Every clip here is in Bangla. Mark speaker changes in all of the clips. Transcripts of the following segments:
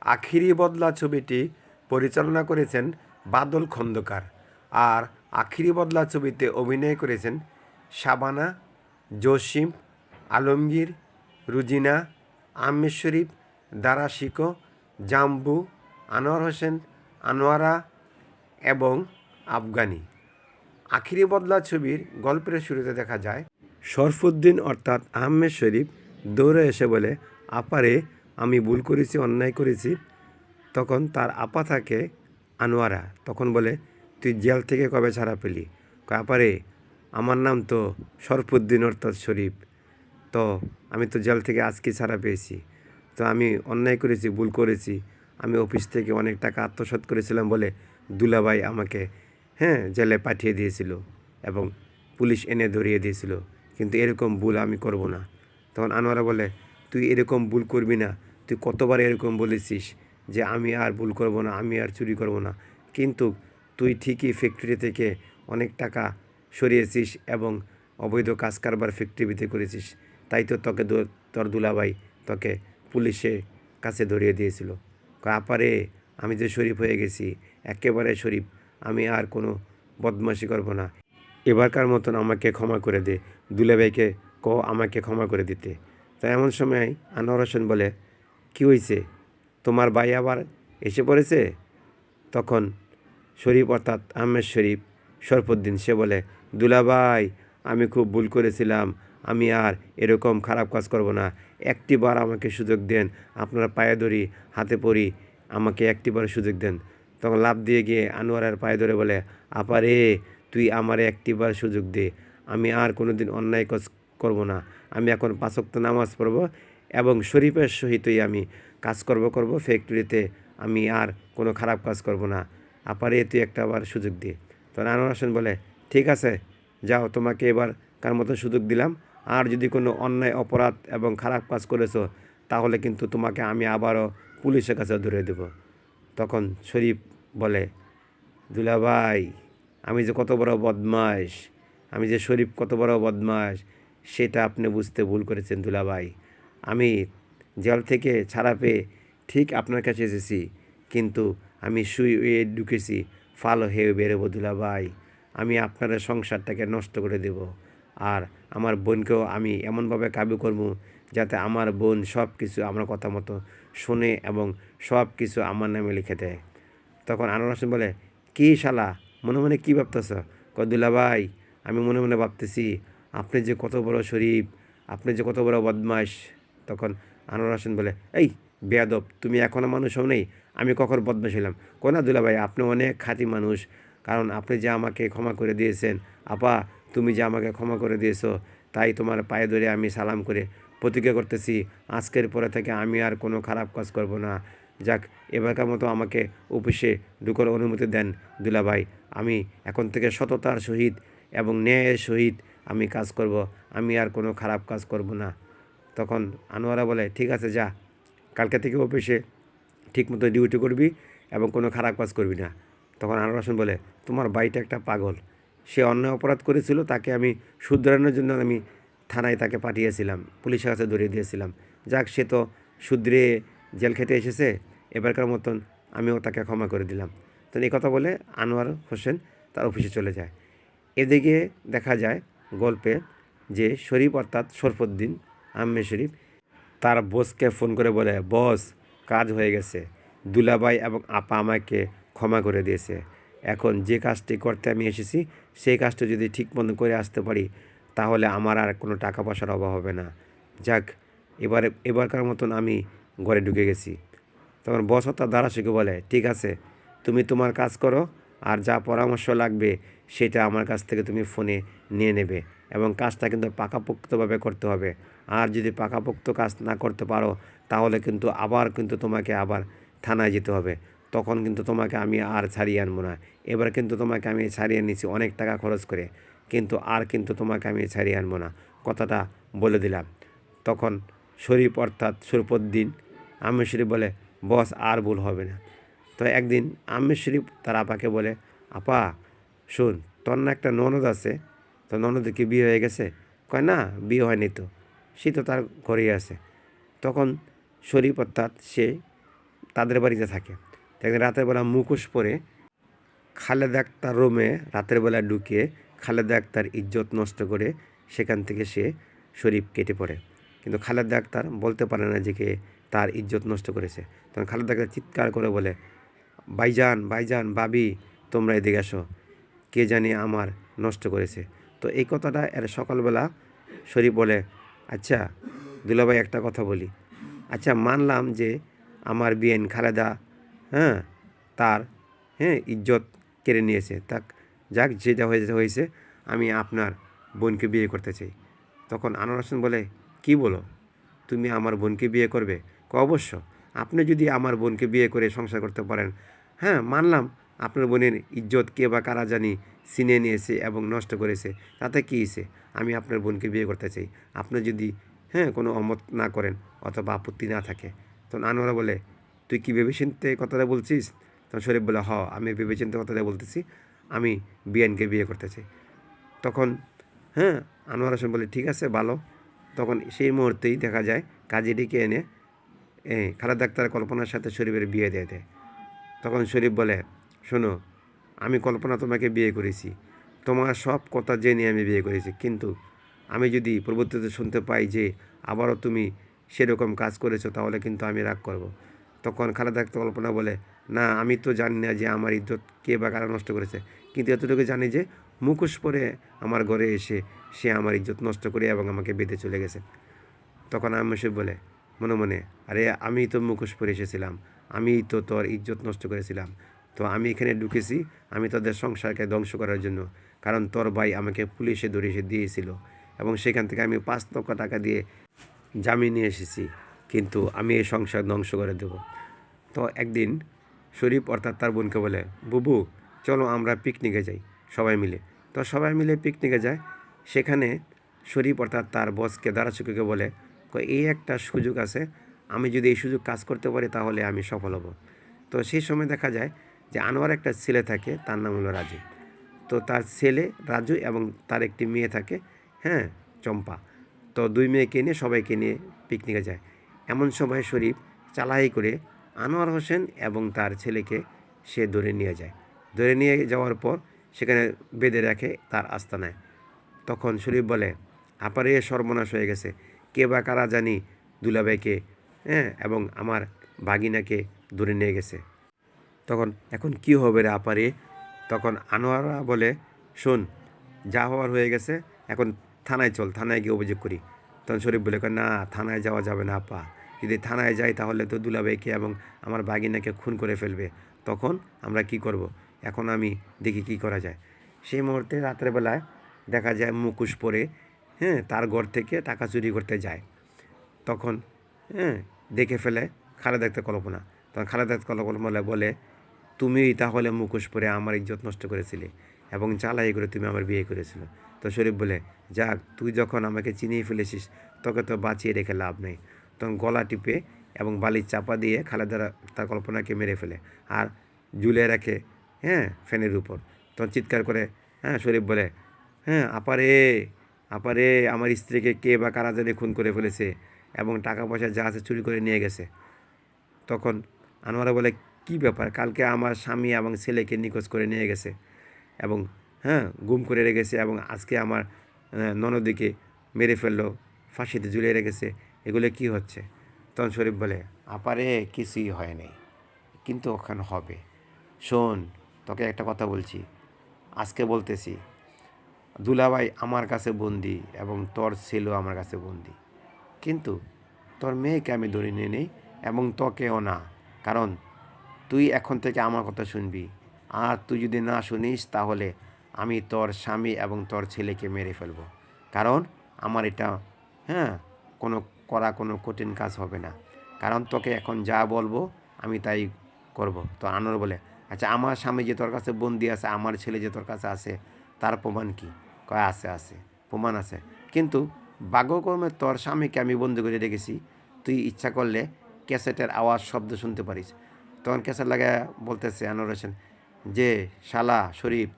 Speaker 1: আখিরি বদলা ছবিটি পরিচালনা করেছেন বাদল খন্দকার। আর আখিরি বদলা ছবিতে অভিনয় করেছেন শাবানা, জসিম, আলমগীর, রুজিনা, আহমেদ শরীফ, দারা শিকো, জাম্বু, আনোয়ার হোসেন, আনোয়ারা এবং আফগানি। আখিরি বদলা ছবির গল্পের শুরুতে দেখা যায় শরফুদ্দিন অর্থাৎ আহমেদ শরীফ দৌড়ে এসে বলে, আপারে আমি ভুল করেছি, অন্যায় করেছি। তখন তার আপা থাকে আনোয়ারা, তখন বলে, তুই জেল থেকে কবে ছাড়া পেলি? আপারে আমার নাম তো শরফুদ্দিন অর্থাৎ শরীফ, তো আমি তো জেল থেকে আজকে ছাড়া পেয়েছি। তো আমি অন্যায় করেছি, ভুল করেছি। আমি অফিস থেকে অনেক টাকা আত্মসাৎ করেছিলাম বলে দুলাভাই আমাকে জেলে পাঠিয়ে দিয়েছিল এবং পুলিশ এনে ধরিয়ে দিয়েছিল, কিন্তু এরকম ভুল আমি করব না। তখন আনোয়ারা বলে, তুই এরকম ভুল করবি না, তুই কতবার এরকম বলেছিস যে আমি আর ভুল করব না, আমি আর চুরি করব না, কিন্তু তুই ঠিকই ফ্যাক্টরি থেকে অনেক টাকা সরিয়েছিস এবং অবৈধ কাজ কারবার ফ্যাক্টরিতে করেছিস, তাই তো তোকে তোর দুলাভাই তোকে পুলিশের কাছে ধরিয়ে দিয়েছিল। আপারে আমি যে শরীফ হয়ে গেছি, একেবারে শরীফ, আমি আর কোনো বদমাশি করব না, এবারকার মতন আমাকে ক্ষমা করে দে। দুলাভাইকে আমাকে ক্ষমা করে দিতে। তো এমন সময় আনোয়ার হোসেন বলে, কী হয়েছে, তোমার ভাই আবার এসে পড়েছে? তখন শরীফ অর্থাৎ আহমেদ শরীফ শরফুদ্দিন সে বলে, দুলাভাই আমি খুব ভুল করেছিলাম, আমি আর এরকম খারাপ কাজ করব না, একটিবার আমাকে সুযোগ দেন, আপনার পায়ে ধরি, হাতে পড়ি, আমাকে একটিবার সুযোগ দেন। তখন লাফ দিয়ে গিয়ে আনোয়ারের পায়ে ধরে বলে, আপারে তুই আমারে একটিবার সুযোগ দে, আমি আর কোনো দিন অন্যায় কাজ করব না, আমি এখন 5 ওয়াক্ত নামাজ পড়ব এবং শরীফের সহিতই আমি কাজ করব ফ্যাক্টরিতে, আমি আর কোনো খারাপ কাজ করব না, আপারে তুই একটা আবার সুযোগ দিয়ে। তখন আনোয়ার হোসেন বলে, ঠিক আছে যাও, তোমাকে এবার কার মতো সুযোগ দিলাম, আর যদি কোনো অন্যায় অপরাধ এবং খারাপ কাজ করেছো তাহলে কিন্তু তোমাকে আমি আবারও পুলিশের কাছে ধরে দেব। তখন শরীফ বলে, দুলাভাই আমি যে কত বড় বদমাশ, আমি যে শরীফ কত বড় বদমাশ সেটা আপনি বুঝতে ভুল করেছেন দুলাভাই। আমি জেল থেকে ছাড়া পেয়ে ঠিক আপনার কাছে এসেছি, কিন্তু আমি শুয়ে ঢুকেছি, ফাল হয়ে বেরোবো দুলাভাই। আমি আপনার সংসারটাকে নষ্ট করে দেব, আর আমার বোনকেও আমি এমনভাবে কাবু করব যাতে আমার বোন সব কিছু আমার কথা মতো শোনে এবং সব কিছু আমার নামে লিখে দেয়। তখন আনোয়ার হোসেন বলে, কী শালা মনে মনে কী ভাবতেছ? দুলাভাই আমি মনে মনে ভাবতেছি আপনি যে কত বড় শরীফ, আপনি যে কত বড় বদমাশ। তখন আনোয়ার হোসেন বলে, এই বেয়াদব, তুমি এখনও মানুষ হও নেই, আমি কখন বদমাশ হলাম? না দুলাভাই আপনি অনেক খাঁটি মানুষ, কারণ আপনি যে আমাকে ক্ষমা করে দিয়েছেন, আপা তুমি যে আমাকে ক্ষমা করে দিয়েছো, তাই তোমার পায়ে ধরে আমি সালাম করে প্রতিজ্ঞা করতেছি আজকের পরে থেকে আমি আর কোনো খারাপ কাজ করব না। যাক, এবারকার মতো আমাকে অফিসে ঢুকার অনুমতি দেন দুলাভাই, আমি এখন থেকে সততার সহিত এবং ন্যায়ের সহিত আমি কাজ করব, আমি আর কোনো খারাপ কাজ করব না। তখন আনোয়ারা বলে, ঠিক আছে যা, কালকে থেকে অফিসে ঠিকমতো ডিউটি করবি এবং কোনো খারাপ কাজ করবি না। তখন আনোয়ার হোসেন বলে, তোমার ভাইটা একটা পাগল, সে অন্যায় অপরাধ করেছিল, তাকে আমি শুধরানোর জন্য আমি থানায় তাকে পাঠিয়েছিলাম, পুলিশের কাছে ধরিয়ে দিয়েছিলাম। যাক, সে তো শুধরে জেল খেটে এসেছে, এবারকার মতন আমিও তাকে ক্ষমা করে দিলাম। তো এই কথা বলে আনোয়ার হোসেন তার অফিসে চলে যায়। এদিকে দেখা যায় গল্পে যে শরীফ অর্থাৎ শরফুদ্দিন আহমেদ শরীফ তার বসকে ফোন করে বলে, বস কাজ হয়ে গেছে, দুলাভাই এবং আপা আমাকে ক্ষমা করে দিয়েছে, এখন যে কাজটি করতে আমি এসেছি সেই কাজটা যদি ঠিক মতো করে আসতে পারি তাহলে আমার আর কোনো টাকা পয়সার অভাব হবে না। যাক, এবারকার মতন আমি ঘরে ঢুকে গেছি। তখন বস তার দ্বারা শিখে বলে, ঠিক আছে তুমি তোমার কাজ করো, আর যা পরামর্শ লাগবে সেটা আমার কাছ থেকে তুমি ফোনে নিয়ে নেবে, এবং কাজটা কিন্তু পাকাপোক্তভাবে করতে হবে। আর যদি পাকাপোক্ত কাজ না করতে পারো তাহলে কিন্তু তোমাকে আবার থানায় যেতে হবে, তখন কিন্তু তোমাকে আমি আর ছাড়িয়ে আনবো না। এবার কিন্তু তোমাকে আমি ছাড়িয়ে নিয়েছি অনেক টাকা খরচ করে, কিন্তু আর কিন্তু তোমাকে আমি ছাড়িয়ে আনবো না, কথাটা বলে দিলাম। তখন শরীফ অর্থাৎ শরফুদ্দিন আহমেদ শরীফ বলে, বস আর ভুল হবে না। তো একদিন আহমেদ শরীফ তার আপাকে বলে, আপা শোন, তোর না একটা ননদ আছে, তো ননদের কি বিয়ে হয়ে গেছে? না, বিয়ে হয়নি তো, সে তো তার ঘরেই আছে। তখন শরীফ অর্থাৎ সে তাদের বাড়িতে থাকে। তো একদিন রাতের বেলা মুখোশ পরে খালেদা আক্তার রুমে রাতের বেলা ঢুকে খালেদা আক্তার ইজ্জত নষ্ট করে সেখান থেকে সে শরীফ কেটে পড়ে। কিন্তু খালেদা আক্তার বলতে পারে না যে কে তার ইজ্জত নষ্ট করেছে। তখন খালেদা আক্তার চিৎকার করে বলে, ভাইজান ভাইজান ভাবি তোমরা এদিকে আসো, কে জানি আমার নষ্ট করেছে। তো এই কথাটা এর সকালবেলা শরীফ বলে, আচ্ছা দুলাভাই একটা কথা বলি, আচ্ছা মানলাম যে আমার বিয়েন খালেদা হ্যাঁ তার ইজ্জত কেড়ে নিয়েছে, যাক যেটা হয়েছে আমি আপনার বোনকে বিয়ে করতে চাই। তখন আনোয়ার হোসেন বলে, কি বলো, তুমি আমার বোনকে বিয়ে করবে? অবশ্য আপনি যদি আমার বোনকে বিয়ে করে সংসার করতে পারেন, মানলাম আপনার বোনের ইজ্জত কে বা কারা জানি ছিনিয়ে নিয়েছে এবং নষ্ট করেছে, তাতে কী হয়েছে, আমি আপনার বোনকে বিয়ে করতে চাই, আপনি যদি কোনো অমত না করেন অথবা আপত্তি না থাকে। তখন আনোয়ারা বলে, তুই কি ভেবেচিন্তে কথাটা বলছিস? তখন শরীফ বলে, আমি ভেবেচিন্তে কথাটা বলতেছি, আমি বিয়ানকে বিয়ে করতে চাই। তখন আনোয়ার হোসেন বলে, ঠিক আছে ভালো। তখন সেই মুহূর্তেই দেখা যায় কাজী ডেকে এনে খালেদা আক্তার কল্পনার সাথে শরীফের বিয়ে দিয়ে দেয়। তখন শরীফ বলে, শোনো, আমি কল্পনা তোমাকে বিয়ে করেছি, তোমার সব কথা জেনে আমি বিয়ে করেছি, কিন্তু আমি যদি পরবর্তীতে শুনতে পাই যে আবারও তুমি সেরকম কাজ করেছো তাহলে কিন্তু আমি রাগ করব। তখন খালেদা আক্তার কল্পনা বলে, না আমি তো জানি না যে আমার ইজ্জত কে বা কারা নষ্ট করেছে, কিন্তু এতটুকু জানি যে মুখোশ পরে আমার ঘরে এসে সে আমার ইজ্জত নষ্ট করে এবং আমাকে বেঁধে চলে গেছে। তখন আম্মুসে বলে মনে মনে, আরে আমি তো মুখোশ পরে এসেছিলাম, আমি তো তোর ইজ্জত নষ্ট করেছিলাম, তো আমি এখানে ঢুকেছি আমি তোদের সংসারকে ধ্বংস করার জন্য, কারণ তোর ভাই আমাকে পুলিশে ধরে এসে দিয়েছিল এবং সেখান থেকে আমি 5 লক্ষ টাকা দিয়ে জামিন নিয়ে এসেছি, কিন্তু আমি এই সংসার ধ্বংস করে দেব। তো একদিন শরীফ অর্থাৎ তার বোনকে বলে, বুবু চলো আমরা পিকনিকে যাই সবাই মিলে। তো সবাই মিলে পিকনিকে যায়। সেখানে শরীফ অর্থাৎ তার বসকে দারাচুকুকে বলে, এই একটা সুযোগ আছে, আমি যদি এই সুযোগ কাজ করতে পারি তাহলে আমি সফল হব। তো সেই সময় দেখা যায় যে আনোয়ার একটা ছেলে থাকে, তার নাম হলো রাজু। তো তার ছেলে রাজু এবং তার একটি মেয়ে থাকে চম্পা। তো 2 মেয়েকে নিয়ে সবাইকে নিয়ে পিকনিকে যায়। এমন সময় শরীফ চালাকি করে আনোয়ার হোসেন এবং তার ছেলেকে সে ধরে নিয়ে যায়। ধরে নিয়ে যাওয়ার পর সেখানে বেঁধে রাখে তার আস্তানায়। তখন শরীফ বলে, আপারে সর্বনাশ হয়ে গেছে, কে বা কারা জানি দুলাভাইকে এবং আমার ভাগিনাকে ধরে নিয়ে গেছে। তখন এখন কি হবে রে আপারে? তখন আনোয়ারা বলে, শোন, যা হওয়ার হয়ে গেছে, এখন থানায় চল, থানায় গিয়ে অভিযোগ করি। তখন শরীফ বলে, না থানায় যাওয়া যাবে না আপা, যদি থানায় যাই তাহলে তো দুলাভাইকে এবং আমার বাগিনাকে খুন করে ফেলবে, তখন আমরা কি করব? এখন আমি দেখি কি করা যায়। সেই মুহূর্তে রাতের বেলায় দেখা যায় মুখোশ পরে তার ঘর থেকে টাকা চুরি করতে যায়। তখন দেখে ফেলে খালেদা আক্তার কল্পনা। তখন খালেদা আক্তার কল্পনা বলে, তুমি তাহলে মুখোশ পরে আমার ইজ্জত নষ্ট করেছিলে এবং চালাই করে তুমি আমার বিয়ে করেছিলে। তো শরীফ বলে, যাক তুই যখন আমাকে চিনিয়ে ফেলেছিস তোকে তো বাঁচিয়ে রেখে লাভ নেই। তখন গলা টিপে এবং বালির চাপা দিয়ে খালেদা তার কল্পনাকে মেরে ফেলে আর ঝুলিয়ে রাখে ফ্যানের উপর। তখন চিৎকার করে শরীফ বলে, আপারে আপারে আমার স্ত্রীকে কে বা কারা জানি খুন করে ফেলেছে এবং টাকা পয়সা যা আছে চুরি করে নিয়ে গেছে। তখন আনোয়ারা বলে, কি ব্যাপার, কালকে আমার স্বামী এবং ছেলেকে নিখোঁজ করে নিয়ে গেছে এবং গুম করে রেখেছে এবং আজকে আমার ননদীকে মেরে ফেললো, ফাঁসিতে ঝুলিয়ে রেখেছে, এগুলো কি হচ্ছে? তখন শরীফ বলে, আপারে কিছুই হয় নাই, কিন্তু ওখানে হবে। শোন, তোকে একটা কথা বলছি, আজকে বলতেছি, দুলাভাই আমার কাছে বন্দি এবং তোর ছেলেও আমার কাছে বন্দি, কিন্তু তোর মেয়েকে আমি ধরে নিয়ে নেই এবং তোকেও না, কারণ তুই এখন থেকে আমার কথা শুনবি, আর তুই যদি না শুনিস তাহলে আমি তোর স্বামী এবং তোর ছেলেকে মেরে ফেলবো, কারণ আমার এটা কোনো কঠিন কাজ হবে না, কারণ তোকে এখন যা বলবো আমি তাই করব। তো আনোয়ার বলে, আচ্ছা আমার স্বামী যে তোর কাছে বন্দি আছে, আমার ছেলে যে তোর কাছে আছে, তার প্রমাণ কি? কয় আছে প্রমাণ আছে, কিন্তু ভাগ্যক্রমে তোর স্বামীকে আমি বন্দি করে রেখেছি, তুই ইচ্ছা করলে ক্যাসেটের আওয়াজ শব্দ শুনতে পারিস। তখন ক্যাসেট লাগা বলতেছে আনোয়ার হোসেন যে, শালা শরীফ,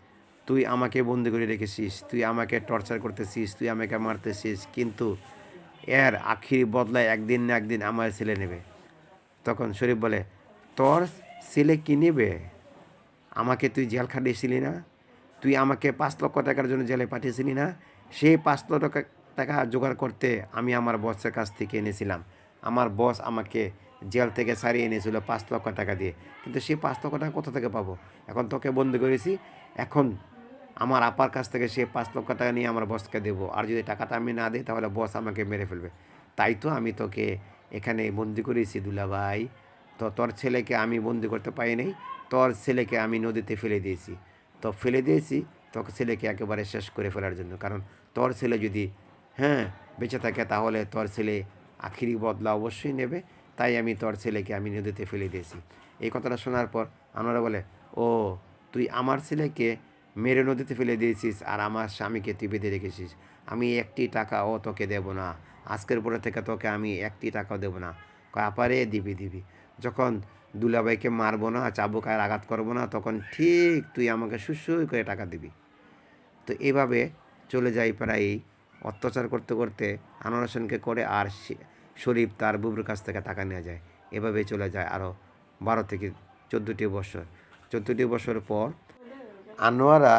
Speaker 1: তুই আমাকে বন্দি করে রেখেছিস, তুই আমাকে টর্চার করতেছিস, তুই আমাকে মারতেছিস, কিন্তু এর আখির বদলায় একদিন না একদিন আমার ছেলে নেবে। তখন শরীফ বলে, তোর ছেলে কি নেবে? আমাকে তুই জেল খাটিয়েছিলি না? তুই আমাকে 5 লক্ষ টাকার জন্য জেলে পাঠিয়েছিলি না? সেই 5 লক্ষ টাকা জোগাড় করতে আমি আমার বসের কাছ থেকে এনেছিলাম। আমার বস আমাকে জেল থেকে ছাড়িয়ে এনেছিল 5 লক্ষ টাকা দিয়ে। কিন্তু সেই 5 লক্ষ টাকা কোথা থেকে পাবো? এখন তোকে বন্দি করেছি। এখন আমার আপার কাছ থেকে সে 5 লক্ষ টাকা নিয়ে আমার বসকে দেবো। আর যদি টাকাটা আমি না দিই তাহলে বস আমাকে মেরে ফেলবে। তাই তো আমি তোকে এখানে বন্দি করেছি দুলাভাই। তো তোর ছেলেকে আমি বন্দি করতে পারি নাই। তোর ছেলেকে আমি নদীতে ফেলে দিয়েছি। তো ফেলে দিয়েছি তোর ছেলেকে একেবারে শেষ করে ফেলার জন্য। কারণ তোর ছেলে যদি বেঁচে থাকে তাহলে তোর ছেলে আখিরি বদলা অবশ্যই নেবে। তাই আমি তোর ছেলেকে আমি নদীতে ফেলে দিয়েছি। এই কথাটা শোনার পর আনোয়ারা বলে, ও তুই আমার ছেলেকে মেরে নদীতে ফেলে দিয়েছিস আর আমার স্বামীকে তুই বেঁধে রেখেছিস। আমি একটি টাকাও তোকে দেবো না। আজকের পরে থেকে তোকে আমি একটি টাকাও দেবো না। কয় আপারে দিবি। যখন দুলাভাইকে মারবো না, চাবুকায় আঘাত করবো না, তখন ঠিক তুই আমাকে সুসই করে টাকা দিবি। তো এভাবে চলে যায় প্রায় অত্যাচার করতে করতে আনোয়ার হোসেনকে করে, আর শরীফ তার বুবুর কাছ থেকে টাকা নিয়ে যায়। এভাবে চলে যায় আরও 12 থেকে 14টি বছর। 14টি বছর পর আনোয়ারা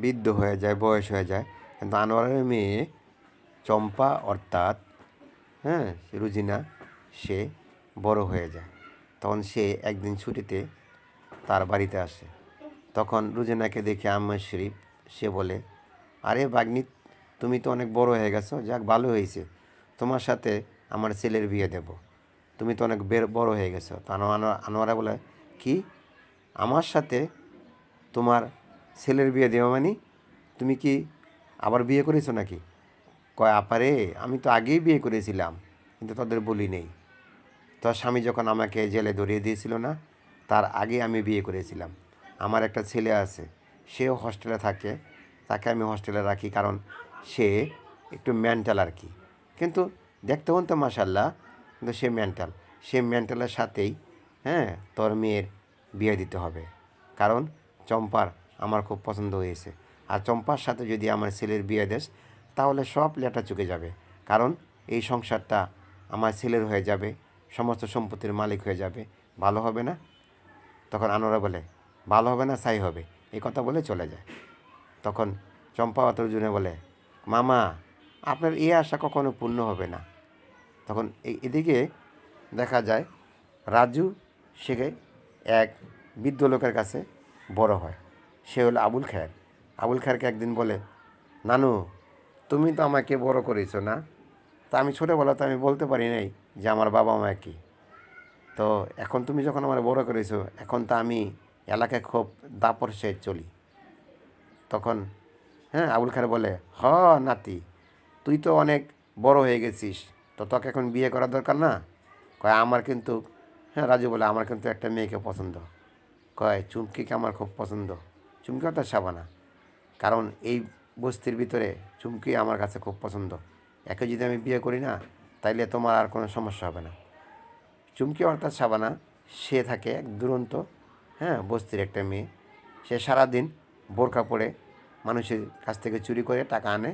Speaker 1: বৃদ্ধ হয়ে যায়, বয়স হয়ে যায়। কিন্তু আনোয়ারের মেয়ে চম্পা অর্থাৎ রুজিনা, সে বড় হয়ে যায়। তখন সে একদিন ছুটিতে তার বাড়িতে আসে। তখন রুজিনাকে দেখে আম্মা শরীফ সে বলে, আরে বাগ্নি, তুমি তো অনেক বড় হয়ে গেছো, যাক ভালো হয়েছে, তোমার সাথে আমার ছেলের বিয়ে দেব, তুমি তো অনেক বড় হয়ে গেছো। তো আনোয়ারা বলে, কি আমার সাথে তোমার ছেলের বিয়ে দেওয়া মানে তুমি কি আবার বিয়ে করেছো নাকি? কয় আপারে, আমি তো আগেই বিয়ে করেছিলাম, কিন্তু তাদের বলি নেই। তোর স্বামী যখন আমাকে জেলে ধরিয়ে দিয়েছিল না, তার আগে আমি বিয়ে করেছিলাম। আমার একটা ছেলে আছে, সেও হস্টেলে থাকে, তাকে আমি হস্টেলে রাখি, কারণ সে একটু মেন্টাল আর কি। কিন্তু দেখতে হন তো মাশাল্লাহ, কিন্তু সে মেন্টাল। সে মেন্টালের সাথেই তোর মেয়ের বিয়ে দিতে হবে, কারণ চম্পার আমার খুব পছন্দ হয়েছে। আর চম্পার সাথে যদি আমার ছেলের বিয়ে দেস তাহলে সব লেটা চুকে যাবে, কারণ এই সংসারটা আমার ছেলের হয়ে যাবে, সমস্ত সম্পত্তির মালিক হয়ে যাবে, ভালো হবে না? তখন আনোয়ারা বলে, ভালো হবে না, ছাই হবে, এই কথা বলে চলে যায়। তখন চম্পা অতর্জুনে বলে, মামা, আপনার এই আশা কখনো পূর্ণ হবে না। তখন এদিকে দেখা যায় রাজু সে এক বৃদ্ধ লোকের কাছে বড় হয়। সে হলো আবুল খায়ের। আবুল খায়েরকে একদিন বলে, নানু, তুমি তো আমাকে বড় করেছো না? তা আমি ছোটোবেলাতে আমি বলতে পারি নাই যে আমার বাবা মা কি। তো এখন তুমি যখন আমার বড় করেছো, এখন তো আমি এলাকায় খুব দাপর সে চলি। তখন আবুল খায়ের বলে, নাতি, তুই তো অনেক বড় হয়ে গেছিস, তো তোকে এখন বিয়ে করার দরকার না? কয় আমার কিন্তু রাজু বলে, আমার কিন্তু একটা মেয়েকে পছন্দ। কয় চুমকিকে আমার খুব পছন্দ। চুমকি অর্থাৎ শাবানা। কারণ এই বস্তির ভিতরে চুমকি আমার কাছে খুব পছন্দ। একে যদি আমি বিয়ে করি না, তাইলে তোমার আর কোনো সমস্যা হবে না। চুমকি অর্থাৎ শাবানা, সে থাকে এক দুরন্ত বস্তির একটা মেয়ে। সে সারাদিন বোরকা পরে মানুষের কাছ থেকে চুরি করে টাকা আনে,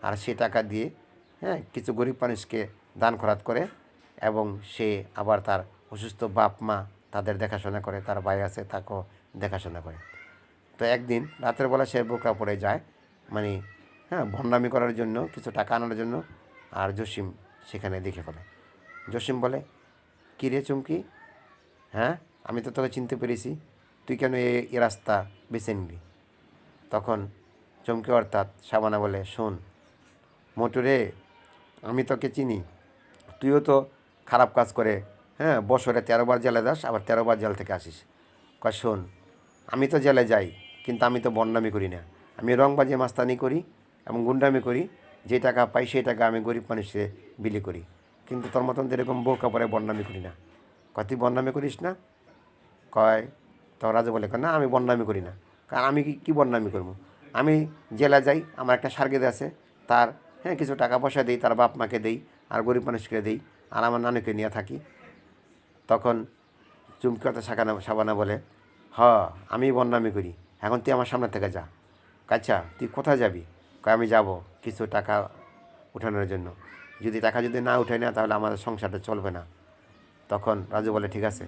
Speaker 1: আর সে টাকা দিয়ে কিছু গরিব মানুষকে দান খরাত করে, এবং সে আবার তার অসুস্থ বাপ মা তাদের দেখাশোনা করে, তার ভাই আছে তাকেও দেখাশোনা করে। তো একদিন রাতের বেলা সে বোরকা পরে যায়, মানে ভণ্ডামি করার জন্য, কিছু টাকা আনার জন্য। আর জসিম সেখানে দেখে ফেলে। জসিম বলে, কী রে চুমকি, আমি তো তোকে চিনতে পেরেছি, তুই কেন এ রাস্তা বেছে নিলি? তখন চমকে অর্থাৎ শাবানা বলে, শোন মোটরে, আমি তোকে চিনি, তুইও তো খারাপ কাজ করে বছরে 13বার জেলে যাস, আবার 13বার জেল থেকে আসিস। কয় শোন, আমি তো জেলে যাই, কিন্তু আমি তো বন্ডামি করি না, আমি রংবাজি মাস্তানি করি এবং গুন্ডামি করি। যে টাকা পাই সেই টাকা আমি গরিব মানুষে বিলি করি, কিন্তু তোর মতন এরকম বোরকা পরে বন্ডামি করি না। কয় তুই বন্ডামি করিস না? কয় তো রাজু বলে, না আমি বন্ডামি করি না। কারণ আমি কি বন্ডামি করবো? আমি জেলা যাই, আমার একটা সার্গেদ আছে, তার কিছু টাকা পয়সা দিই, তার বাপ মাকে দিই, আর গরিব মানুষকে দিই, আর আমার নানুকে নিয়ে থাকি। তখন চুমকি অর্থাৎ শাবানা বলে, আমি বন্ডামি করি, এখন তুই আমার সামনে থেকে যা। আচ্ছা তুই কোথায় যাবি? কয় আমি যাব কিছু টাকা উঠানোর জন্য, যদি টাকা যদি না উঠাই না তাহলে আমাদের সংসারটা চলবে না। তখন রাজু বলে, ঠিক আছে,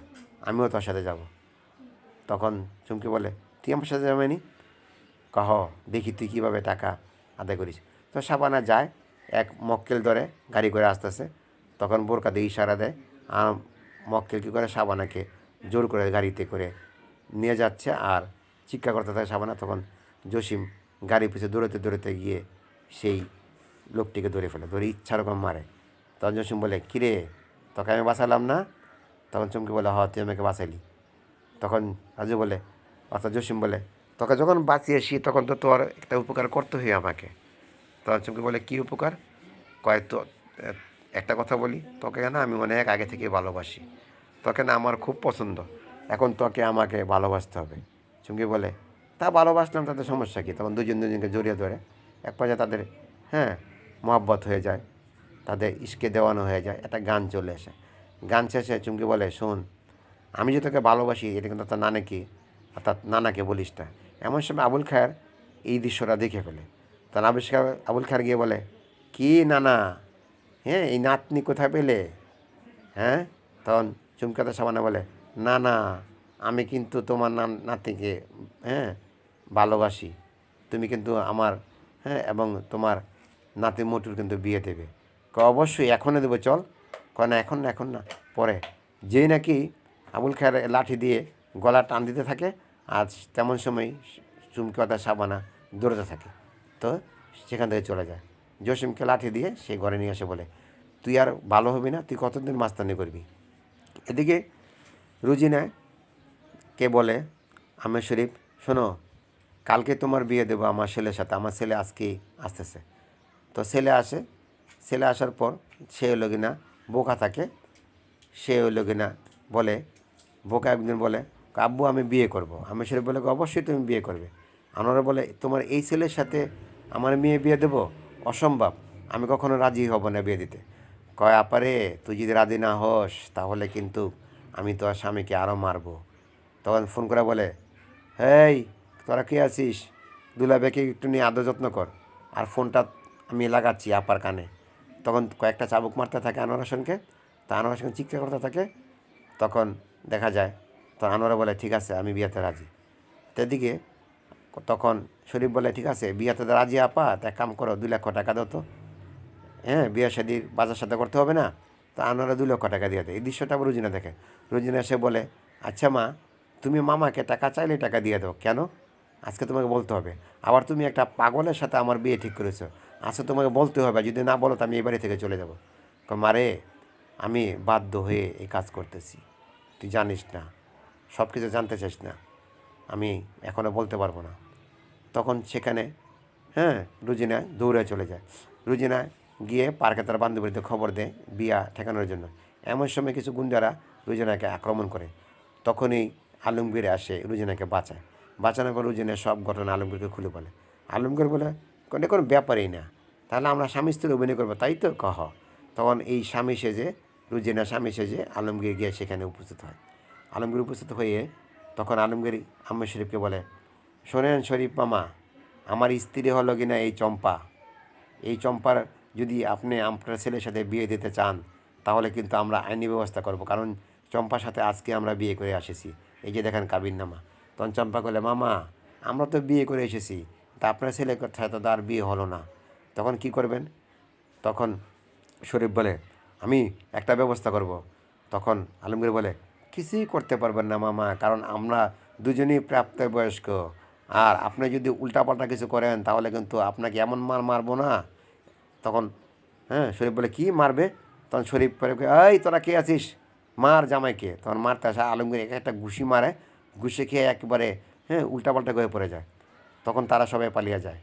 Speaker 1: আমিও তোর সাথে যাব। তখন চুমকি বলে, তুই আমার সাথে যাবেনি? কহ দেখি তুই কীভাবে টাকা আদায় করিস। তো শাবানা যায়, এক মক্কেল ধরে গাড়ি করে আসতেছে। তখন বোরকা দিয়ে ইশারা দেয়, আর মক্কেল কী করে শাবানাকে জোর করে গাড়িতে করে নিয়ে যাচ্ছে আর চিৎকার করতে থাকে শাবানা। তখন জসিম গাড়ি পিছু দৌড়াতে দৌড়াতে গিয়ে সেই লোকটিকে ধরে ফেলে, ধরে ইচ্ছা রকম মারে। তখন জসিম বলে, কিরে তোকে আমি বাঁচালাম না? তখন চুমকি বলে, হ তুই আমাকে বাঁচাইলি। তখন রাজু বলে, অর্থাৎ জসিম বলে, তোকে যখন বাঁচিয়েছি তখন তো তোর একটা উপকার করতে হয় আমাকে। তখন চুমকি বলে, কী উপকার? কয় তো একটা কথা বলি, তোকে না আমি অনেক আগে থেকে ভালোবাসি, তোকে না আমার খুব পছন্দ, এখন তোকে আমাকে ভালোবাসতে হবে। চুমকি বলে, তা ভালোবাসলাম, তাদের সমস্যা কী? তখন দুজন দুজনকে জড়িয়ে ধরে এক পর্যায়ে তাদের মহব্বত হয়ে যায়, তাদের ইস্কে দেওয়ানো হয়ে যায়, একটা গান চলে আসে। গান শেষে চুমকি বলে, শোন, আমি যে তোকে ভালোবাসি এটা কিন্তু তার নানাকে, অর্থাৎ নানাকে বলিস না। এমন সময় আবুল খায়ের এই দৃশ্যটা দেখে ফেলে। তখন আবুল খায়ের গিয়ে বলে, কি নানা, এই নাতনি কোথায় পেলে? হ্যাঁ। তখন চুমকাতে সামান্য বলে, না না, আমি কিন্তু তোমার নাতিকে ভালোবাসি, তুমি কিন্তু আমার এবং তোমার নাতি মোটুর কিন্তু বিয়ে দেবে। অবশ্যই এখনই দেবো, চল। কয় না, এখন না, এখন না, পরে। যেই নাকি আবুল খায়ের লাঠি দিয়ে গলা টান দিতে থাকে, আর তেমন সময় চুমকি কথা সাবানা দৌড়াতে থাকে। তো সেখান থেকে চলে যায়। জসিমকে লাঠি দিয়ে সে ঘরে নিয়ে এসে বলে, তুই আর ভালো হবি না, তুই কতদিন মাস্তানি করবি? এদিকে রুজিনা কে বলে, আমের শরীফ, শোনো, কালকে তোমার বিয়ে দেবো আমার ছেলের সাথে, আমার ছেলে আজকেই আসতেছে। তো ছেলে আসে, ছেলে আসার পর সে হলো কিনা বোকা থাকে, সে হলো কিনা বলে, বোকা একদিন বলে, আব্বু আমি বিয়ে করব। আমি শরীফ বলে, অবশ্যই তুমি বিয়ে করবে। আনোয়ারা বলে, তোমার এই ছেলের সাথে আমার মেয়ে বিয়ে দেবো? অসম্ভব, আমি কখনো রাজি হব না বিয়ে দিতে। কয়, আপারে তুই যদি রাজি না হস তাহলে কিন্তু আমি তোর স্বামীকে আরও মারবো। তখন ফোন করে বলে, হেই তোরা কে আছিস? দুলাভাইকে একটু নিয়ে আদর যত্ন কর। আর ফোনটা আমি লাগাচ্ছি আপার কানে। তখন কয়েকটা চাবুক মারতে থাকে আনোয়ার হোসেনকে। তা আনোয়ার হোসেন চিৎকার করতে থাকে। তখন দেখা যায়, তো আনোয়ারা বলে, ঠিক আছে আমি বিয়েতে রাজি। এদিকে তখন শরীফ বলে, ঠিক আছে বিয়েতে রাজি আপা, তা এক কাম করো, 2 লক্ষ টাকা দাও তো। বিয়ে শাদির বাজার সাথে করতে হবে না? তা আনোয়ারা 2 লক্ষ টাকা দিয়ে দেয়। এই দৃশ্যটা আবার রুজিনা দেখে। রুজিনা এসে বলে, আচ্ছা মা, তুমি মামাকে টাকা চাইলে টাকা দিয়ে দাও কেন? আজকে তোমাকে বলতে হবে। আবার তুমি একটা পাগলের সাথে আমার বিয়ে ঠিক করেছো, আজকে তোমাকে বলতে হবে, যদি না বলো তো আমি এই বাড়ি থেকে চলে যাবো। মারে, আমি বাধ্য হয়ে এই কাজ করতেছি, তুই জানিস না, সব কিছু জানতে চাস না, আমি এখনও বলতে পারবো না। তখন সেখানে রুজিনা দৌড়ে চলে যায়। রুজিনা গিয়ে পার্কে তার বান্ধবীদের খবর দেয় বিয়া ঠেকানোর জন্য। এমন সময় কিছু গুন্ডারা রুজিনাকে আক্রমণ করে। তখনই আলমগীর আসে রুজিনাকে বাঁচায়। বাঁচানোর পর রুজিনা সব ঘটনা আলমগীরকে খুলে বলে। আলমগীর বলে, কোনো ব্যাপারই না, তাহলে আমরা স্বামী স্ত্রী অভিনয় করবো, তাই তো? কহ। তখন এই স্বামী সেজে, রুজিনা স্বামী সেজে আলমগীর গিয়ে সেখানে উপস্থিত হয়। আলমগীর উপস্থিত হয়ে তখন আলমগীর আম্মা শরীফকে বলে, শোনেন শরীফ মামা, আমার স্ত্রী হলো কিনা এই চম্পা। এই চম্পার যদি আপনি আপনার ছেলের সাথে বিয়ে দিতে চান তাহলে কিন্তু আমরা আইনি ব্যবস্থা করব, কারণ চম্পার সাথে আজকে আমরা বিয়ে করে এসেছি, এই যে দেখেন কাবিননামা। তখন চম্পা বলে, মামা আমরা তো বিয়ে করে এসেছি, তা আপনার ছেলের সাথে তো আর বিয়ে হলো না, তখন কি করবেন? তখন শরীফ বলে, আমি একটা ব্যবস্থা করব। তখন আলমগীর বলে, কিছুই করতে পারবেন না মামা, কারণ আমরা দুজনেই প্রাপ্তবয়স্ক, আর আপনি যদি উল্টাপাল্টা কিছু করেন তাহলে কিন্তু আপনাকে এমন মারবো না। তখন শরীফ বলে, কি মারবে? তখন শরীফ পরে, এই তোরা কে আছিস, মার জামাইকে। তখন মারতে আসে আলমগীর একটা ঘুষি মারে, ঘুষি খেয়ে একেবারে উল্টাপাল্টা হয়ে পড়ে যায়। তখন তারা সবাই পালিয়ে যায়।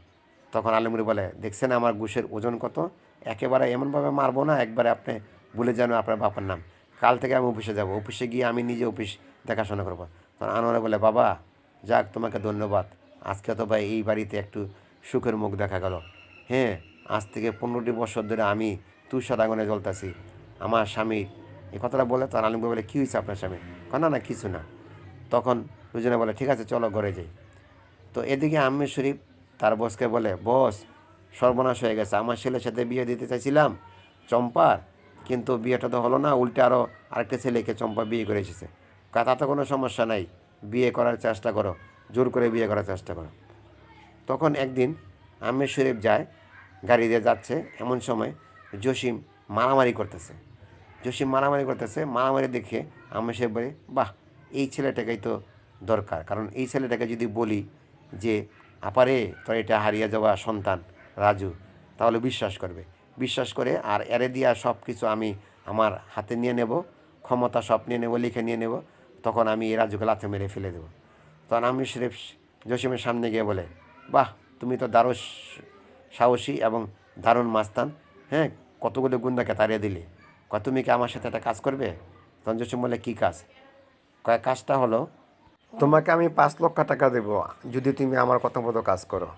Speaker 1: তখন আলমগীর বলে, দেখছেন আমার ঘুষের ওজন কত, একেবারে এমনভাবে মারবো না একবারে আপনি ভুলে যেন আপনার বাবার নাম। কাল থেকে আমি অফিসে যাব, অফিসে গিয়ে আমি নিজে অফিস দেখাশোনা করবো। তখন আনোয়ারা বলে, বাবা যাক, তোমাকে ধন্যবাদ, আজকে তো ভাই এই বাড়িতে একটু সুখের মুখ দেখা গেল। আজ থেকে 15টি বছর ধরে আমি তুষার আগুনে জ্বলতেছি আমার স্বামী। এই কথাটা বলে তখন আলমগীর বলে, কী হয়েছে আপনার স্বামী? না না কিছু না। তখন দুজনে বলে, ঠিক আছে চলো ঘরে যাই। তো এদিকে আম্মে শরীফ তার বসকে বলে, বস সর্বনাশ হয়ে গেছে, আমার ছেলের সাথে বিয়ে দিতে চাইছিলাম চম্পার, কিন্তু বিয়েটা তো হলো না, উল্টে আরও আরেকটা ছেলেকে চম্পা বিয়ে করে এসেছে। তাতে কোনো সমস্যা নাই, বিয়ে করার চেষ্টা করো, জোর করে বিয়ে করার চেষ্টা করো। তখন একদিন আমের শরীফ যায়, গাড়ি দিয়ে যাচ্ছে, এমন সময় জসিম মারামারি করতেছে। মারামারি দেখে আমের শরীফ বলে, বাহ, এই ছেলেটাকেই তো দরকার। কারণ এই ছেলেটাকে যদি বলি যে আপারে তোর এটা হারিয়ে যাওয়া সন্তান রাজু, তাহলে বিশ্বাস করে আর এরে দিয়া সব কিছু আমি আমার হাতে নিয়ে নেব, ক্ষমতা সব নিয়ে নেব, লিখে নিয়ে নেব, তখন আমি এই রাজুকে লাথি মেরে ফেলে দেবো। তখন আমির শরীফ জসিমের সামনে গিয়ে বলে, বাহ, তুমি তো দারুণ সাহসী এবং দারুণ মাস্তান, হ্যাঁ, কতগুলো গুন্ডাকে তাড়িয়ে দিলে, তুমি কি আমার সাথে একটা কাজ করবে? তখন জসিম বলে, কী কাজ? কাজটা হলো, তোমাকে আমি 5 লক্ষ টাকা দেবো যদি তুমি আমার কথা মতো কাজ করো।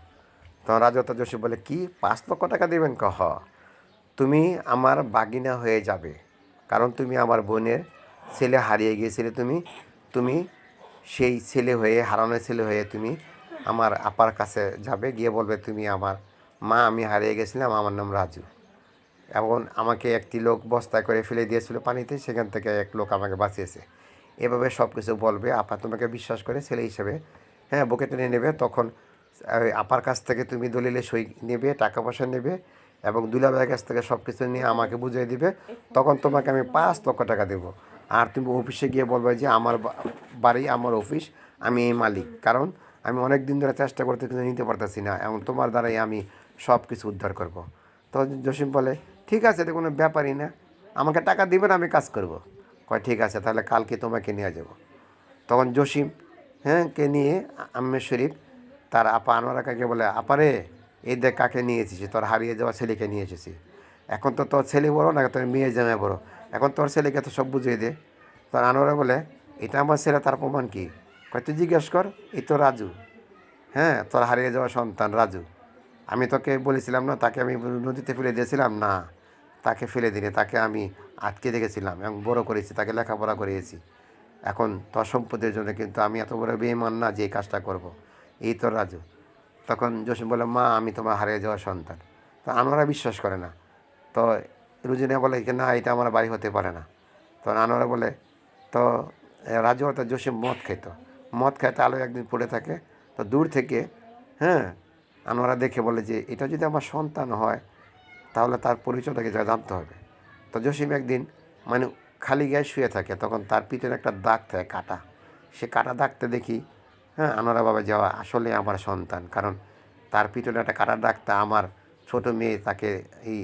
Speaker 1: তখন রাজত জসিম বলে, কি 5 লক্ষ টাকা দেবেন? তুমি আমার বাগিনা হয়ে যাবে, কারণ তুমি আমার বোনের ছেলে হারিয়ে গিয়েছিলে, তুমি সেই ছেলে হয়ে, হারানোর ছেলে হয়ে তুমি আমার আপার কাছে যাবে, গিয়ে বলবে তুমি আমার মা, আমি হারিয়ে গেছিলাম, আমার নাম রাজু। এবং আমাকে একটি লোক বস্তায় করে ফেলে দিয়েছিল পানিতে, সেখান থেকে এক লোক আমাকে বাঁচিয়েছে। এভাবে সব কিছু বলবে, আপা তোমাকে বিশ্বাস করে ছেলে হিসেবে, হ্যাঁ, বুকে টেনে নেবে। তখন আপার কাছ থেকে তুমি দলিলে সই নেবে, টাকা পয়সা নেবে, এবং দুলাভাইয়ের কাছ থেকে সব কিছু নিয়ে আমাকে বুঝিয়ে দিবে। তখন তোমাকে আমি 5 লক্ষ টাকা দেবো। আর তুমি অফিসে গিয়ে বলবে যে আমার বাড়ি, আমার অফিস, আমি এই মালিক, কারণ আমি অনেক দিন ধরে চেষ্টা করতে কিন্তু নিতে পারতেছি না, এবং তোমার দ্বারাই আমি সব কিছু উদ্ধার করব। তো জসিম বলে, ঠিক আছে, এটা কোনো ব্যাপারই না, আমাকে টাকা দিবেন, আমি কাজ করব। ঠিক আছে, তাহলে কালকে তোমাকে নিয়ে যাব। তখন জসিম, হ্যাঁ, কে নিয়ে আম্মের শরীফ তার আপা আনোয়ারা কাকে বলে, আপারে এই দেখ কাকে নিয়ে এসেছি, তোর হারিয়ে যাওয়া ছেলেকে নিয়ে এসেছি। এখন তো তোর ছেলে বড়ো না, তোর মেয়ে জামাই বড়ো, এখন তোর ছেলেকে তো সব বুঝিয়ে দে। তোর আনোয়ারা বলে, এটা আমার ছেলে, তার প্রমাণ কি? তুই জিজ্ঞেস কর, এই তো রাজু, হ্যাঁ, তোর হারিয়ে যাওয়া সন্তান রাজু। আমি তোকে বলেছিলাম না তাকে আমি নদীতে ফেলে দিয়েছিলাম? না, তাকে ফেলে দিনে, তাকে আমি আটকে রেখেছিলাম এবং বড় করেছি, তাকে লেখাপড়া করিয়েছি। এখন তোর সম্পদের জন্য কিন্তু আমি এত বড় বেঈমান না যে এই কাজটা করব। এই তো রাজু। তখন জসিম বলে, মা, আমি তোমার হারিয়ে যাওয়া সন্তান। তো আনোয়ারা বিশ্বাস করে না। তো রুজিনা বলে, না, এটা আমার বাড়ি হতে পারে না। তখন আনোয়ারা বলে, তো রাজু অর্থাৎ জসিম মদ খাইতে আলো একদিন পড়ে থাকে। তো দূর থেকে, হ্যাঁ, আনোয়ারা দেখে বলে যে এটা যদি আমার সন্তান হয় তাহলে তার পরিচয়টাকে জানতে হবে। তো জসিম একদিন মানে খালি গায়ে শুয়ে থাকে, তখন তার পিঠের একটা দাগ থাকে, কাটা। সে কাটা দাগতে দেখি, হ্যাঁ, আনোয়ারা বাবা যাওয়া আসলে আমার সন্তান, কারণ তার পিঠের একটা কাটা দাগটা আমার ছোট মেয়ে তাকে এই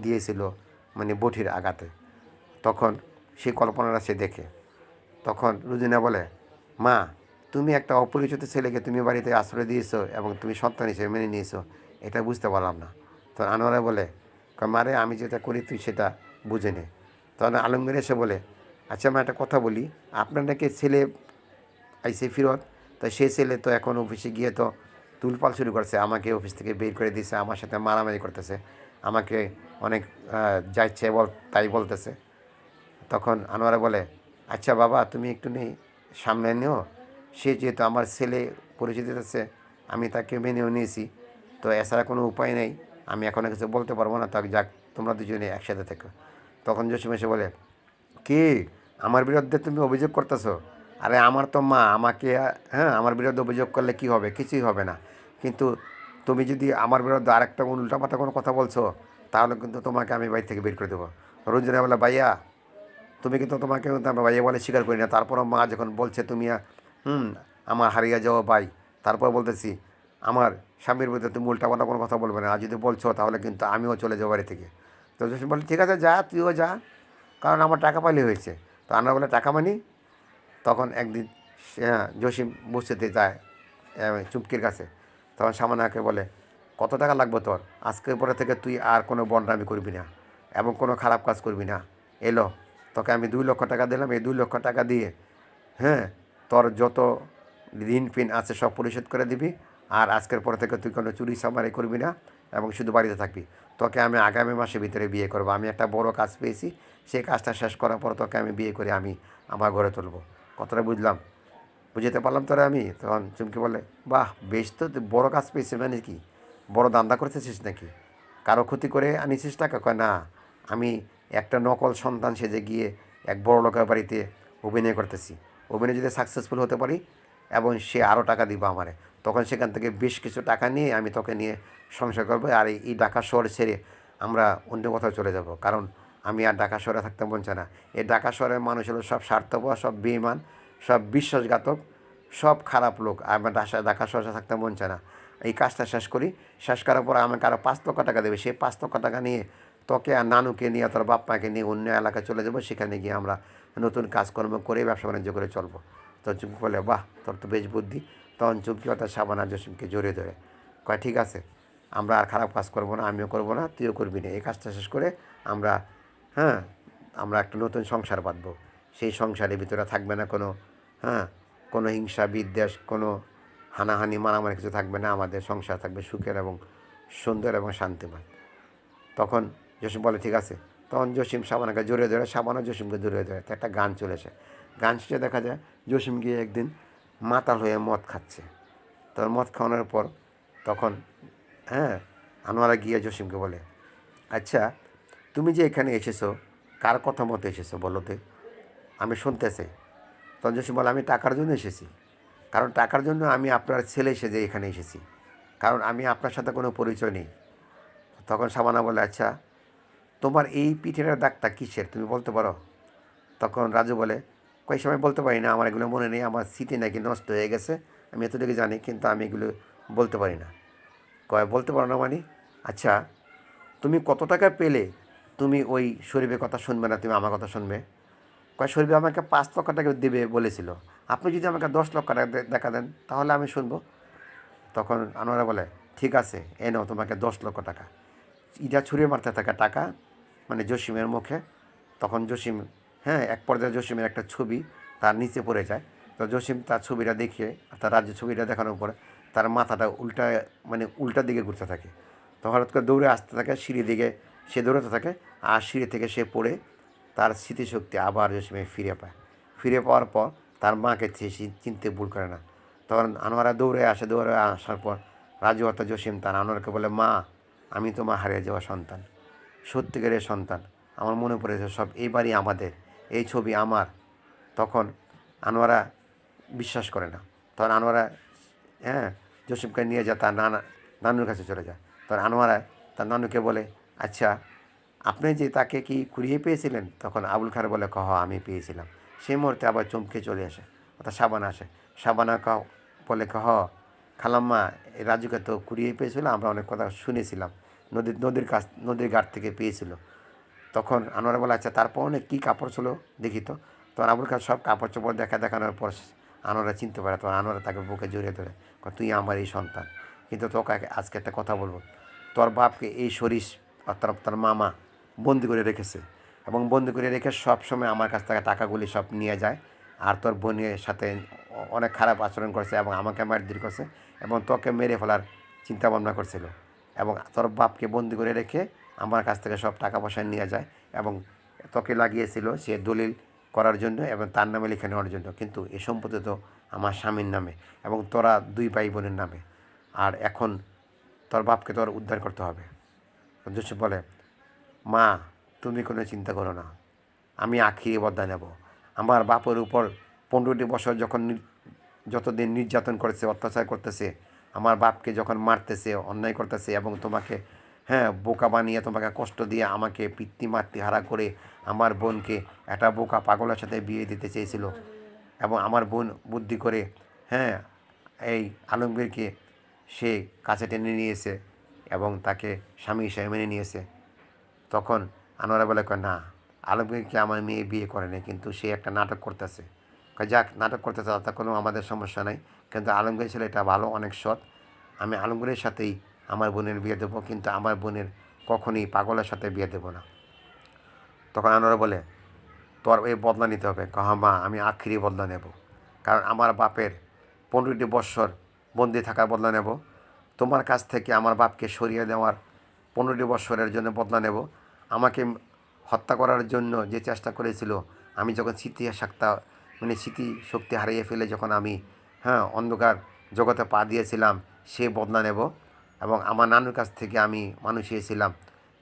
Speaker 1: দিয়েছিল, মানে বটির আঘাতে। তখন সেই কল্পনাটা সে দেখে। তখন রুজিনা বলে, মা, তুমি একটা অপরিচিত ছেলেকে তুমি বাড়িতে আশ্রয় দিয়েছো এবং তুমি সন্তান হিসেবে মেনে নিয়েছো, এটা বুঝতে পারলাম না। তখন আনোয়ারা বলে, মারে, আমি যেটা করি তুই সেটা বুঝে নে। তখন আলমগীর এসে বলে, আচ্ছা, আমি একটা কথা বলি, আপনার নাকি ছেলে আইসে ফিরত, তো সেই ছেলে তো এখন অফিসে গিয়ে তো তুলপাল শুরু করছে, আমাকে অফিস থেকে বের করে দিয়েছে, আমার সাথে মারামারি করতেছে, আমাকে অনেক যা ইচ্ছে তাই বলতেছে। তখন আনোয়ারা বলে, আচ্ছা বাবা, তুমি একটু নেই সামনে নিও, সে যেহেতু আমার ছেলে পরিচিত আছে, আমি তাকে মেনেও নিয়েছি, তো এছাড়া কোনো উপায় নেই, আমি এখনও কিছু বলতে পারবো না, তাকে যাক, তোমরা দুজনে একসাথে থেকো। তখন জসিম এসে বলে, কি, আমার বিরুদ্ধে তুমি অভিযোগ করতেছো? আরে আমার তো মা, আমাকে, হ্যাঁ, আমার বিরুদ্ধে অভিযোগ করলে কি হবে? কিছুই হবে না। কিন্তু তুমি যদি আমার বিরুদ্ধে আরেকটা উল্টাপাল্টা কোনো কথা বলছো, তাহলে কিন্তু তোমাকে আমি বাড়ি থেকে বের করে দেবো। রঞ্জনা বলে, ভাইয়া, তুমি কিন্তু তোমাকে আমরা ভাইয়া বলে স্বীকার করি না, তারপরও মা যখন বলছে তুমি আমার হারিয়ে যাওয়া ভাই, তারপর বলতেছি আমার স্বামীর বিরুদ্ধে তুমি উল্টাপাল্টা কোনো কথা বলবে না, আর যদি বলছো তাহলে কিন্তু আমিও চলে যাবো বাড়ি থেকে। তো জসিম বলে, ঠিক আছে, যা, তুইও যা, কারণ আমার টাকা পাইলে হয়েছে। তো আনোয়ার বলে, টাকা মানি? তখন একদিন জসিম বসতে যায় চুমকির কাছে। তখন সামানাকে বলে, কত টাকা লাগবে তোর? আজকের পরে থেকে তুই আর কোনো বন্ডামি করবি না এবং কোনো খারাপ কাজ করবি না। এলো, তোকে আমি 2 লক্ষ টাকা দিলাম, এই 2 লক্ষ টাকা দিয়ে, হ্যাঁ, তোর যত ঋণ পিন আছে সব পরিশোধ করে দিবি। আর আজকের পর থেকে তুই কোনো চুরি চামারি করবি না এবং শুধু বাড়িতে থাকবি। তোকে আমি আগামী মাসের ভিতরে বিয়ে করবো। আমি একটা বড় কাজ পেয়েছি, সেই কাজটা শেষ করার পর তোকে আমি বিয়ে করে আমি আমার ঘরে তুলবো। কতটা বুঝলাম, বুঝতে পারলাম তোরা আমি? তখন চুমকি বলে, বাহ, বেশ তো, তুই বড়ো কাজ পেয়েছিস মানে কি, বড় দান্দা করতেছিস নাকি? কারো ক্ষতি করে আনিছিস টাকা? কয় না, আমি একটা নকল সন্তান সেজে গিয়ে এক বড় লোকের বাড়িতে অভিনয় করতেছি। অভিনয় যদি সাকসেসফুল হতে পারি এবং সে আরও টাকা দিব আমারে, তখন সেখান থেকে বেশ কিছু টাকা নিয়ে আমি তোকে নিয়ে সংসার করবো। আর এই ঢাকা শহর ছেড়ে আমরা অন্য কোথাও চলে যাব, কারণ আমি আর ঢাকা শহরে থাকতে মন চায় না। এই ঢাকা শহরের মানুষ হলো সব স্বার্থপর, সব বেঈমান, সব বিশ্বাসঘাতক, সব খারাপ লোক। আমার ঢাকা শহরে থাকতে মন চায় না। এই কাজটা শেষ করি, শেষ করার পর আমাকে আরও 5 লক্ষ টাকা দেবে। সেই 5 লক্ষ টাকা নিয়ে তোকে আর নানুকে নিয়ে তোর বাপ মাকে নিয়ে অন্য এলাকায় চলে যাবো, সেখানে গিয়ে আমরা নতুন কাজকর্ম করে ব্যবসা বাণিজ্য করে চলবো। তো চুমকি বলে, বাহ, তোর তো বেশ বুদ্ধি। তখন চুমকি কথা সাবানা জসিমকে জড়িয়ে ধরে কয়, ঠিক আছে, আমরা আর খারাপ কাজ করবো না, আমিও করবো না, তুইও করবি না। এই কাজটা শেষ করে আমরা, হ্যাঁ, আমরা একটা নতুন সংসার বাঁধবো। সেই সংসারের ভিতরে থাকবে না কোনো, হ্যাঁ, কোনো হিংসা বিদ্বেষ, কোনো হানাহানি মারামারি কিছু থাকবে না। আমাদের সংসার থাকবে সুখের এবং সুন্দর এবং শান্তিময়। তখন জসিম বলে, ঠিক আছে। তখন জসিম সাবানাকে জড়িয়ে ধরে, সাবানা জসিমকে জড়িয়ে ধরে। তো একটা গান চলেছে। গান শেষে দেখা যায় জসিম গিয়ে একদিন মাতাল হয়ে মদ খাচ্ছে। তখন মদ খাওয়ানোর পর তখন, হ্যাঁ, আনোয়ারা গিয়ে জসিমকে বলে, আচ্ছা, তুমি যে এখানে এসেছো কার কথা মতো এসেছো বলো তো, আমি শুনতে চাই। তখন জসিম বলে, আমি টাকার জন্য এসেছি। কারণ টাকার জন্য আমি আপনার ছেলে সেজে এখানে এসেছি, কারণ আমি আপনার সাথে কোনো পরিচয় নেই। তখন সাবানা বলে, আচ্ছা, তোমার এই পিঠের দাগটা কিসের, তুমি বলতে পারো? তখন রাজু বলে, কই সময় বলতে পারি না, আমার এগুলো মনে নেই, আমার স্মৃতি নাকি নষ্ট হয়ে গেছে, আমি এতটুকু জানি, কিন্তু আমি এগুলো বলতে পারি না। কয়, বলতে পারো না মানে? আচ্ছা, তুমি কত টাকা পেলে তুমি ওই শরীফের কথা শুনবে না, তুমি আমার কথা শুনবে? কয়, শরীফ আমাকে 5 লক্ষ টাকা দেবে বলেছিল, আপনি যদি আমাকে 10 লক্ষ টাকা দেখা দেন তাহলে আমি শুনবো। তখন আনোয়ারা বলে, ঠিক আছে, এ নাও তোমাকে 10 লক্ষ টাকা। ইটা ছুঁড়ে মারতে থাকে টাকা, মানে জসিমের মুখে। তখন জসিম, হ্যাঁ, এক পর্যায়ে জসিমের একটা ছবি তার নিচে পড়ে যায়। তো জসিম তার ছবিটা দেখিয়ে, তার রাজ্যের ছবিটা দেখানোর পরে তার মাথাটা উল্টা, মানে উল্টা দিকে ঘুরতে থাকে। তো হঠাৎ করে দৌড়ে আসতে থাকে সিঁড়ি দিকে, সে দৌড়াতে থাকে, আর সিঁড়ি থেকে সে পড়ে তার স্মৃতিশক্তি আবার জসিমে ফিরে পায়। ফিরে পাওয়ার পর তার মাকে সে চিনতে ভুল করে না। তখন আনোয়ারা দৌড়ে আসে, দৌড়ে আসার পর রাজু অর্থাৎ জসিম তার আনোয়ারকে বলে, মা, আমি তোমার হারিয়ে যাওয়া সন্তান, সত্যিকারের সন্তান, আমার মনে পড়েছে সব, এই বাড়ি আমাদের, এই ছবি আমার। তখন আনোয়ারা বিশ্বাস করে না। তখন আনোয়ারা, হ্যাঁ, জসিমকে নিয়ে যায় তার নানুর কাছে চলে যায়। তখন আনোয়ারা তার নানুকে বলে, আচ্ছা, আপনি যে তাকে কি কুড়িয়ে পেয়েছিলেন? তখন আবুল খার বলে, কহ, আমি পেয়েছিলাম। সেই মুহূর্তে আবার চমকে চলে আসে, অর্থাৎ সাবানা আসে। সাবানা বলে, কহ, খালাম্মা, এই রাজুকে তো কুড়িয়ে পেয়েছিল, আমরা অনেক কথা শুনেছিলাম, নদীর ঘাট থেকে পেয়েছিল। তখন আনোয়ারা বলে, আচ্ছা, তারপর অনেক কী কাপড় ছিল দেখি তো। তখন আবুল খান সব কাপড় চোপড় দেখানোর পর আনোয়ারা চিনতে পারে। তখন আনোয়ারা তাকে বুকে জড়িয়ে ধরে, তুই আমার এই সন্তান, কিন্তু তোকে আজকে একটা কথা বলবো, তোর বাপকে এই শরীর অর্থাৎ তোর মামা বন্দি করে রেখেছে, এবং বন্দি করে রেখে সব সময় আমার কাছ থেকে টাকাগুলি সব নিয়ে যায়, আর তোর বোনের সাথে অনেক খারাপ আচরণ করছে এবং আমাকে মারধর করছে, এবং তোকে মেরে ফেলার চিন্তা ভাবনা করছিল, এবং তোর বাপকে বন্দি করে রেখে আমার কাছ থেকে সব টাকা পয়সা নিয়ে যায়, এবং তোকে লাগিয়েছিল সে দলিল করার জন্য এবং তার নামে লিখে নেওয়ার জন্য, কিন্তু এই সম্পত্তি তো আমার স্বামীর নামে এবং তোরা 2 ভাই বোনের নামে, আর এখন তোর বাপকে তোর উদ্ধার করতে হবে। জোসেফ বলে, মা, তুমি কোনো চিন্তা করো না, আমি আখিরে বদলা নেব। আমার বাপের উপর 15টি বছর যতদিন নির্যাতন করেছে, অত্যাচার করতেছে, আমার বাপকে যখন মারতেছে, অন্যায় করতেছে, এবং তোমাকে, হ্যাঁ, বোকা বানিয়ে তোমাকে কষ্ট দিয়ে আমাকে মাতৃহারা করে আমার বোনকে একটা বোকা পাগলের সাথে বিয়ে দিতে চেয়েছিল, এবং আমার বোন বুদ্ধি করে, হ্যাঁ, এই আলমগীরকে সে কাছে টেনে নিয়েছে এবং তাকে স্বামী হিসেবে মেনে নিয়েছে। তখন আনোয়ারা বলে, না, আলমগীরকে আমার মেয়ে বিয়ে করেনি, কিন্তু সে একটা নাটক করতেছে। যাক, নাটক করতেছে, তাতে কোনো আমাদের সমস্যা নাই, কিন্তু আলমগীর ছেলেটা ভালো, অনেক সৎ, আমি আলমগীরের সাথেই আমার বোনের বিয়ে দেবো, কিন্তু আমার বোনের কখনই পাগলের সাথে বিয়ে দেবো না। তখন আনোয়ারা বলে, তোর এই বদলা নিতে হবে। মা, আমি আখিরি বদলা নেব, কারণ আমার বাপের 15টি বৎসর বন্দি থাকার বদলা নেব, তোমার কাছ থেকে আমার বাপকে সরিয়ে দেওয়ার 15টি বৎসরের জন্য বদলা নেব, আমাকে হত্যা করার জন্য যে চেষ্টা করেছিল, আমি যখন স্মৃতিশক্তি হারিয়ে ফেলে যখন আমি, হ্যাঁ, অন্ধকার জগতে পা দিয়েছিলাম, সে বদলা নেব, এবং আমার নানুর কাছ থেকে আমি মানুষ হয়েছিলাম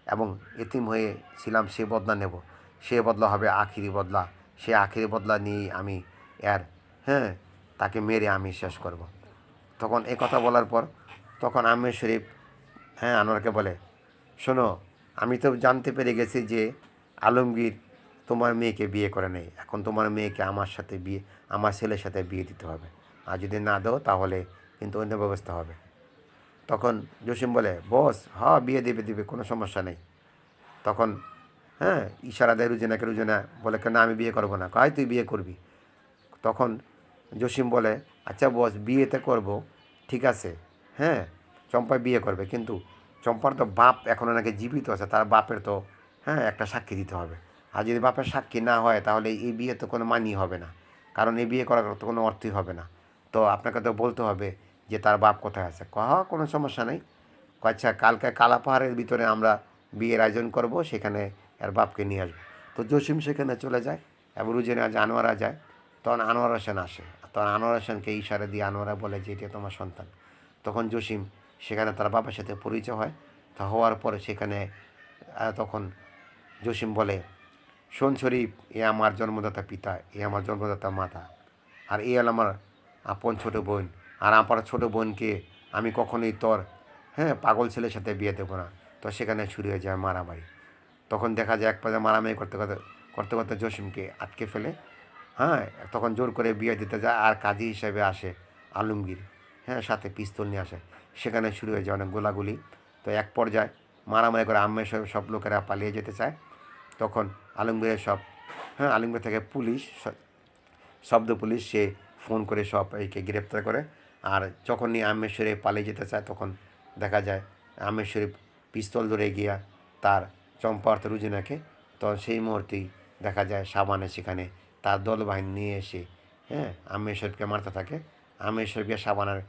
Speaker 1: এবং এতিম হয়েছিলাম, সে বদলা নেব। সে বদলা হবে আখিরি বদলা, সে আখিরি বদলা নিয়েই আমি এর হ্যাঁ তাকে মেরে আমি শেষ করব। তখন এই কথা বলার পর তখন আমির শরীফ আনোয়ারকে বলে, শোনো, আমি তো জানতে পেরে গেছি যে আলমগীর তোমার মেয়েকে বিয়ে করে নেই। এখন তোমার মেয়েকে আমার সাথে বিয়ে, আমার ছেলের সাথে বিয়ে দিতে হবে। আর যদি না দাও তাহলে কিন্তু অন্য ব্যবস্থা হবে। তখন জসিম বলে, বস, হ্যাঁ বিয়ে দিবে, কোনো সমস্যা নেই। তখন ইশারা দেয় রুজিনাকে। রুজিনা বলে, কেন আমি বিয়ে করবো না? কয় তুই বিয়ে করবি। তখন জসিম বলে, আচ্ছা বস, বিয়েতে করব, ঠিক আছে, হ্যাঁ চম্পা বিয়ে করবে, কিন্তু চম্পার তো বাপ এখনও নাকি জীবিত আছে, তার বাপের তো একটা সাক্ষী দিতে হবে। আর যদি বাপের সাক্ষী না হয় তাহলে এই বিয়ে তো কোনো মানই হবে না, কারণ এই বিয়ে করার তো কোনো অর্থই হবে না। তো আপনাকে তো বলতে হবে যে তার বাপ কোথায় আছে। কোনো সমস্যা নেই। আচ্ছা, কালকে কালাপাহাড়ের ভিতরে আমরা বিয়ের আয়োজন করব, সেখানে এর বাপকে নিয়ে আসবো। তো জসিম সেখানে চলে যায় এবং রুজিনা আনোয়ারা যায়। তখন আনোয়ার হোসেন আসে। তখন আনোয়ার হোসেনকে ইশারা দিয়ে আনোয়ারা বলে যে এটা তোমার সন্তান। তখন জসিম সেখানে তার বাবার সাথে পরিচয় হয়। তা হওয়ার পরে সেখানে তখন জসিম বলে, শোন শরীফ, এ আমার জন্মদাতা পিতা, এ আমার জন্মদাতা মাতা, আর এ হল আমার আপন ছোটো বোন। আর আমার ছোটো বোনকে আমি কখনোই তোর পাগল ছেলের সাথে বিয়ে দেবো না। তো সেখানে শুরু হয়ে যায় মারামারি। তখন দেখা যায় এক পর্যায়ে মারামারি করতে জসিমকে আটকে ফেলে। হ্যাঁ তখন জোর করে বিয়ে দিতে যায়, আর কাজী হিসেবে আসে আলমগীর, সাথে পিস্তল নিয়ে আসে। সেখানে শুরু হয়ে যায় অনেক গোলাগুলি। তো এক পর্যায়ে মারামারি করে আম্মের সব লোকেরা পালিয়ে যেতে চায়। তখন আলমগীরের আলমগীর থেকে পুলিশ, শব্দ পুলিশ, সে ফোন করে সব একে গ্রেপ্তার করে। আর যখনই আমের শরীফ পালিয়ে যেতে চায় তখন দেখা যায় আমের শরীফ পিস্তল ধরে গিয়া তার চম্পা অর্থ রুজিনাকে, তখন সেই মুহূর্তেই দেখা যায় সাবানে সেখানে তার দলবাহিনী নিয়ে এসে আমের শরীফকে মারতে থাকে। আমের শরীফকে সাবানের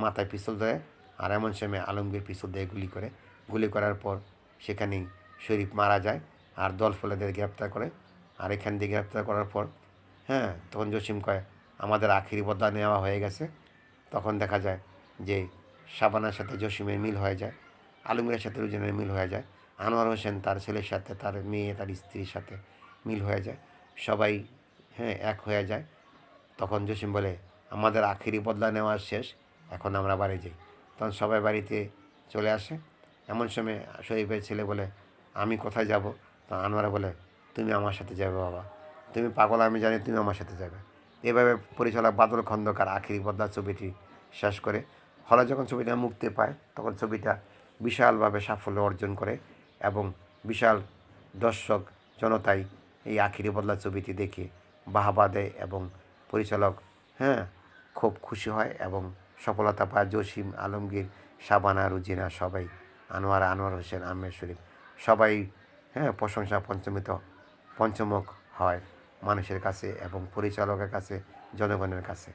Speaker 1: মাথায় পিস্তল ধরে, আর এমন সময় আলমগীর পিস্তল দিয়ে গুলি করার পর সেখানেই শরীফ মারা যায়। আর দল ফলেদের গ্রেপ্তার করে। আর এখান দিয়ে গ্রেপ্তার করার পর তখন জসিম কয়, আমাদের আখিরি বদলা নেওয়া হয়ে গেছে। তখন দেখা যায় যে শাবানার সাথে জসিমের মিল হয়ে যায়, আলমগীরের সাথে রুজিনের মিল হয়ে যায়, আনোয়ার হোসেন তার ছেলের সাথে, তার মেয়ে, তার স্ত্রীর সাথে মিল হয়ে যায়, সবাই এক হয়ে যায়। তখন জসিম বলে, আমাদের আখিরি বদলা নেওয়া শেষ, এখন আমরা বাড়ি যাই। তখন সবাই বাড়িতে চলে আসে। এমন সময় শরীফের ছেলে বলে, আমি কোথায় যাব? তো আনোয়ারা বলে, তুমি আমার সাথে যাবে বাবা, তুমি পাগল আমি জানি, তুমি আমার সাথে যাবে। এভাবে পরিচালক বাদল খন্দকার আখিরি বদলা ছবিটি শেষ করে। হলে যখন ছবিটা মুক্তি পায় তখন ছবিটা বিশালভাবে সাফল্য অর্জন করে এবং বিশাল দর্শক জনতাই এই আখিরি বদলা ছবিটি দেখে বাহবা দেয় এবং পরিচালক খুব খুশি হয় এবং সফলতা পায়। জসিম, আলমগীর, শাবানা, রুজিনা সবাই, আনোয়ার হোসেন, আমের শরীফ সবাই প্রশংসা পঞ্চমুখ হয় মানুষের কাছে এবং পরিচালকের কাছে, জনগণের কাছে।